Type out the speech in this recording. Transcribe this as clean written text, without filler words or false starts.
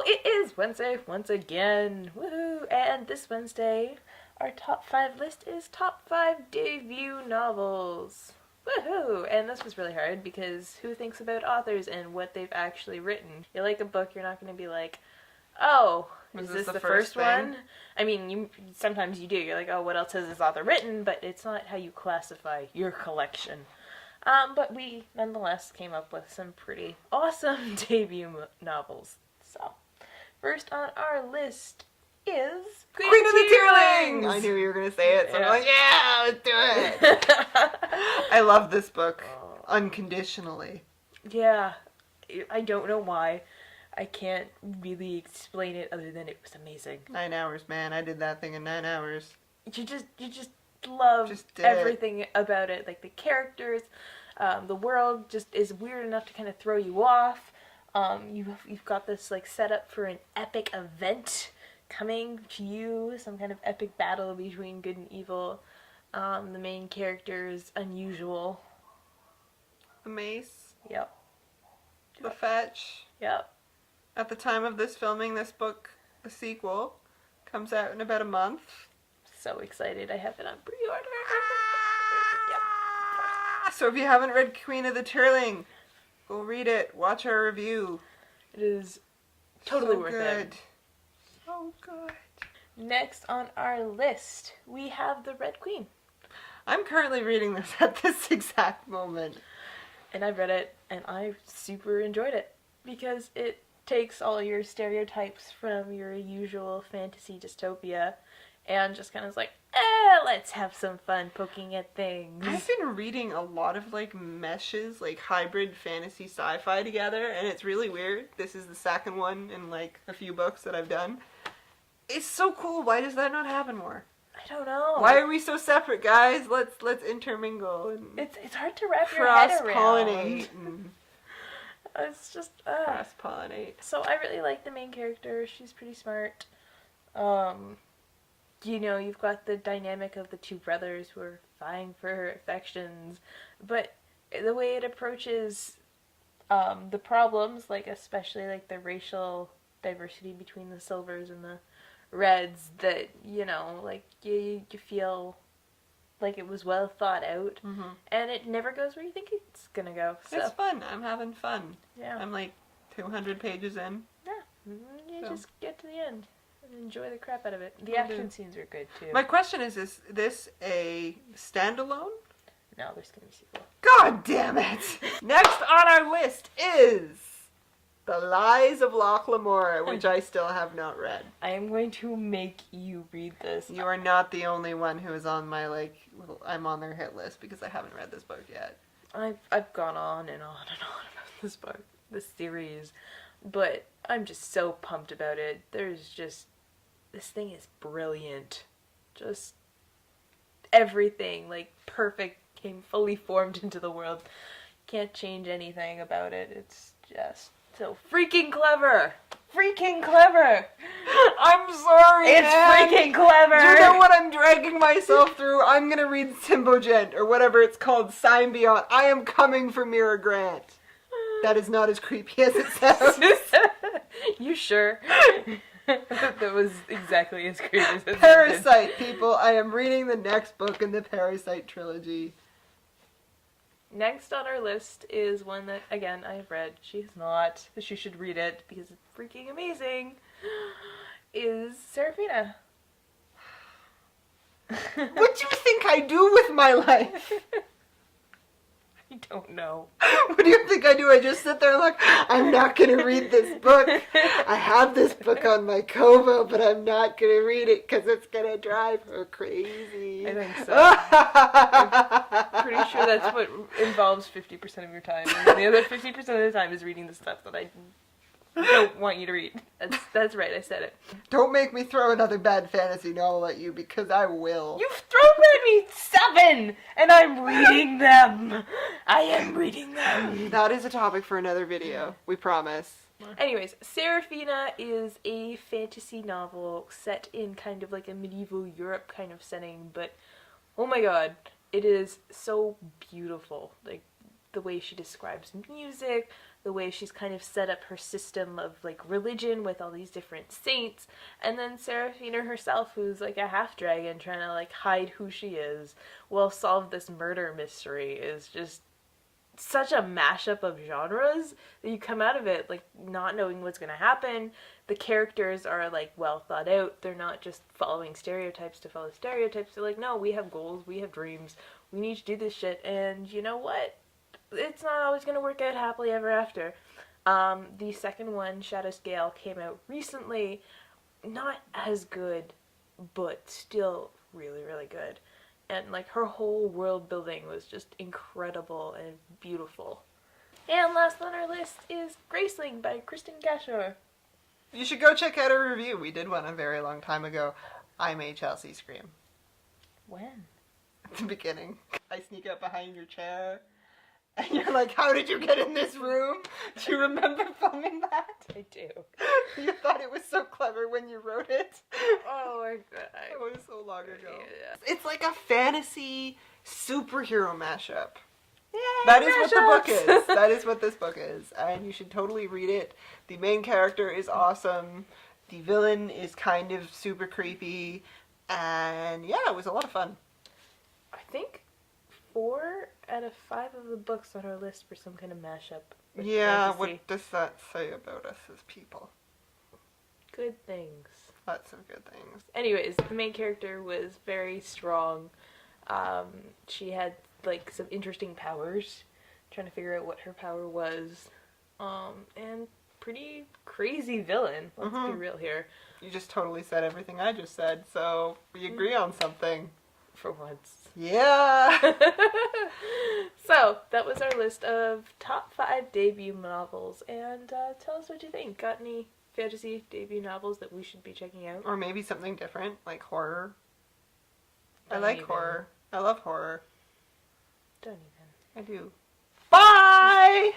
it is Wednesday once again. Woohoo! And this Wednesday, our top 5 list is top 5 debut novels. Woohoo! And this was really hard because who thinks about authors and what they've actually written? You like a book, you're not going to be like, oh, is this the first one? I mean, sometimes you do. You're like, oh, what else has this author written? But it's not how you classify your collection. But we, nonetheless, came up with some pretty awesome debut novels. So, first on our list is Queen of the Tearlings! I knew you were going to say it, so I'm like, yeah, let's do it! I love this book, unconditionally. Yeah, I don't know why. I can't really explain it other than it was amazing. 9 hours, man. I did that thing in 9 hours. You just love everything about it. Like the characters, the world just is weird enough to kind of throw you off. You've got this like setup for an epic event coming to you, some kind of epic battle between good and evil. The main character is unusual. The Mace. Yep. The Fetch. Yep. At the time of this filming, this book, the sequel, comes out in about a month. So excited. I have it on pre-order. Yep. So if you haven't read Queen of the Tearling, go read it. Watch our review. It is totally worth good. it. So good. Next on our list, we have The Red Queen. I'm currently reading this at this exact moment. And I've read it, and I super enjoyed it. Because it takes all your stereotypes from your usual fantasy dystopia and just kind of is like, let's have some fun poking at things. I've been reading a lot of like meshes, like hybrid fantasy sci-fi together, and it's really weird. This is the second one in like a few books that I've done. It's so cool. Why does that not happen more? I don't know. Why are we so separate, guys? Let's intermingle and it's hard to wrap your head around. Cross-pollinate. It's just cross-pollinate. So I really like the main character. She's pretty smart. You know, you've got the dynamic of the two brothers who are vying for her affections, but the way it approaches the problems, like especially like the racial diversity between the silvers and the reds, that, you know, like you feel like it was well thought out, and it never goes where you think it's gonna go. So. It's fun. I'm having fun. Yeah. I'm like 200 pages in. Yeah. You just get to the end and enjoy the crap out of it. The action scenes are good too. My question is this a standalone? No, there's gonna be a sequel. God damn it! Next on our list is The Lies of Lockemora, which I still have not read. I am going to make you read this. You are not the only one who is on my I'm on their hit list because I haven't read this book yet. I've gone on and on and on about this book, this series, but I'm just so pumped about it. This thing is brilliant. Just everything, like perfect, came fully formed into the world. Can't change anything about it. It's just so freaking clever. Freaking clever. I'm sorry, It's man. freaking clever. Do you know what I'm dragging myself through? I'm gonna read Symbogent, or whatever it's called, Symbiont. I am coming for Mira Grant. That is not as creepy as it sounds. You sure? That was exactly as creepy as it Parasite, people. I am reading the next book in the Parasite trilogy. Next on our list is one that, again, I have read. She has not. She should read it because it's freaking amazing. Is Sarafina. What do you think I do with my life? I don't know. What do you think I do? I just sit there and look, I'm not going to read this book. I have this book on my Kobo, but I'm not going to read it because it's going to drive her crazy. I think so. I'm pretty sure that's what involves 50% of your time. And the other 50% of the time is reading the stuff that I don't want you to read. That's right, I said it. Don't make me throw another bad fantasy novel at you, because I will. You've thrown at me 7, and I'm reading them. I am reading them. That is a topic for another video, we promise. Anyways, Sarafina is a fantasy novel set in kind of like a medieval Europe kind of setting, but oh my god, it is so beautiful. Like, the way she describes music, the way she's kind of set up her system of like religion with all these different saints, and then Sarafina herself, who's like a half dragon trying to like hide who she is while solve this murder mystery, is just such a mashup of genres that you come out of it like not knowing what's going to happen. The characters are like well thought out. They're not just following stereotypes to follow stereotypes. They're like, no, we have goals, we have dreams, we need to do this shit, and you know what? It's not always going to work out happily ever after. The second one, Shadow Scale, came out recently. Not as good, but still really, really good. And like her whole world building was just incredible and beautiful. And last on our list is Graceling by Kristen Gashore. You should go check out our review. We did one a very long time ago. I made Chelsey scream. When? At the beginning. I sneak up behind your chair. And you're like, how did you get in this room? Do you remember filming that? I do. You thought it was so clever when you wrote it. Oh my god. It was so long ago. Yeah. It's like a fantasy superhero mashup. Yay, That is what the book mashups! is. That is what this book is. And you should totally read it. The main character is awesome. The villain is kind of super creepy. And yeah, it was a lot of fun. I think 4 out of 5 of the books on our list were some kind of mashup. with Yeah, fantasy. what does that say about us as people? Good things. Lots of good things. Anyways, the main character was very strong. She had like some interesting powers. Trying to figure out what her power was. And pretty crazy villain. Let's be real here. You just totally said everything I just said, so we agree on something. For once. Yeah! So, that was our list of top 5 debut novels. And tell us what you think. Got any fantasy debut novels that we should be checking out? Or maybe something different, like horror. I Don't like even. horror. I love horror. Don't even. I do. Bye!